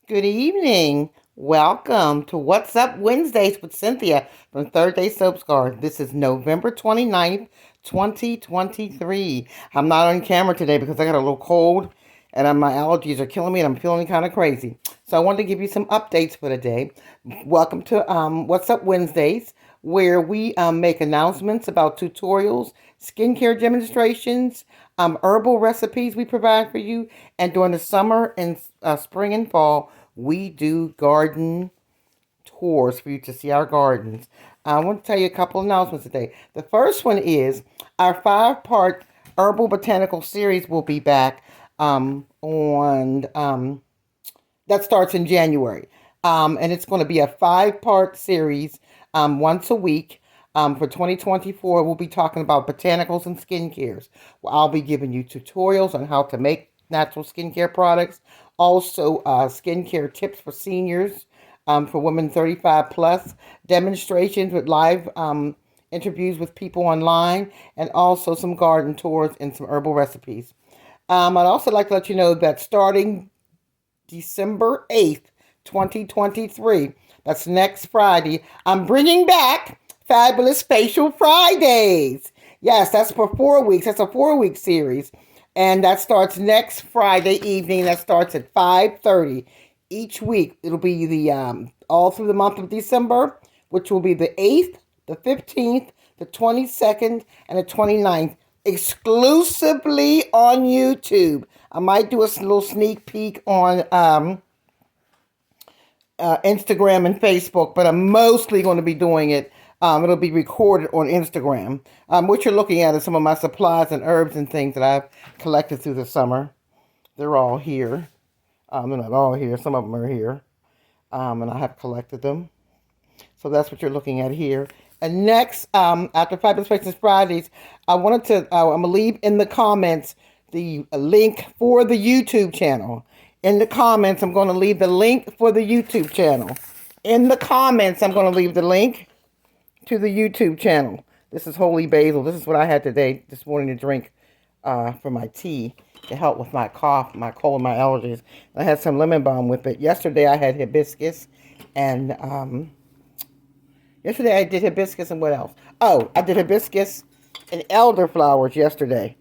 Good evening. Welcome to What's Up Wednesdays with Cynthia from Third Day Soaps Garden. This is November 29th, 2023. I'm not on camera today because I got a little cold and my allergies are killing me and I'm feeling kind of crazy. So I wanted to give you some updates for today. Welcome to What's Up Wednesdays, where we make announcements about tutorials, skincare demonstrations, herbal recipes we provide for you, and during the summer and spring and fall, we do garden tours for you to see our gardens. I want to tell you a couple announcements today. The first one is our 5-part herbal botanical series will be back on that starts in January. And it's going to be a 5-part series once a week. For 2024, we'll be talking about botanicals and skincares. Well, I'll be giving you tutorials on how to make natural skincare products. Also, skincare tips for seniors, for women 35 plus, demonstrations with live interviews with people online, and also some garden tours and some herbal recipes. I'd also like to let you know that starting December 8th, 2023, that's next Friday, I'm bringing back Fabulous Facial Fridays. Yes, that's for 4 weeks. That's a 4-week series. And that starts next Friday evening. That starts at 5:30 each week. It'll be the all through the month of December, which will be the 8th, the 15th, the 22nd, and the 29th, exclusively on YouTube. I might do a little sneak peek on Instagram and Facebook, but I'm mostly going to be doing it. It'll be recorded on Instagram. What you're looking at is some of my supplies and herbs and things that I've collected through the summer. They're all here. They're not all here. Some of them are here. And I have collected them. So that's what you're looking at here. And next, after Fabulous Faces Fridays, I'm going to leave in the comments the link for the YouTube channel. In the comments, I'm going to leave the link for the YouTube channel. In the comments, I'm going to leave the link to the YouTube channel. This is holy basil. This is what I had this morning to drink for my tea to help with my cough, my cold, my allergies. I had some lemon balm with it. Yesterday I had hibiscus and yesterday I did hibiscus and what else? Oh, I did hibiscus and elderflowers yesterday.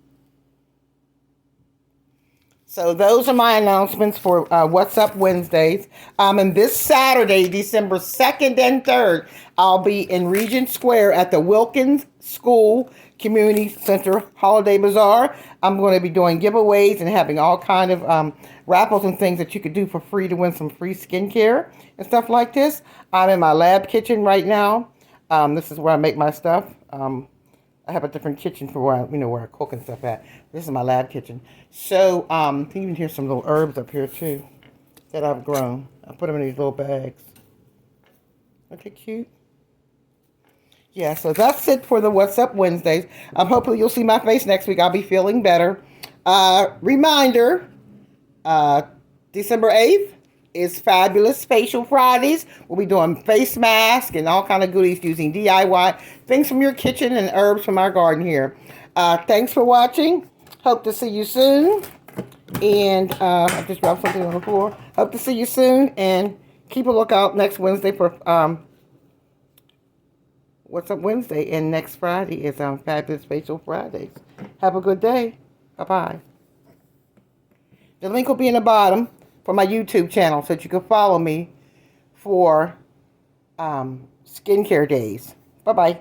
So those are my announcements for What's Up Wednesdays. And this Saturday, December 2nd and 3rd, I'll be in Regent Square at the Wilkins School Community Center Holiday Bazaar. I'm going to be doing giveaways and having all kind of raffles and things that you could do for free to win some free skincare and stuff like this. I'm in my lab kitchen right now. This is where I make my stuff. I have a different kitchen for where I cook and stuff at. This is my lab kitchen. So, you can even hear some little herbs up here too that I've grown. I put them in these little bags. Aren't they cute? Yeah, so that's it for the What's Up Wednesdays. Hopefully you'll see my face next week. I'll be feeling better. Reminder, December 8th is Fabulous Facial Fridays. We'll be doing face masks and all kind of goodies using DIY things from your kitchen and herbs from our garden here. Thanks for watching. Hope to see you soon. And I just dropped something on the floor. Hope to see you soon. And keep a lookout next Wednesday for What's Up Wednesday. And next Friday is Fabulous Facial Fridays. Have a good day. Bye-bye. The link will be in the bottom for my YouTube channel so that you can follow me for skincare days. Bye-bye.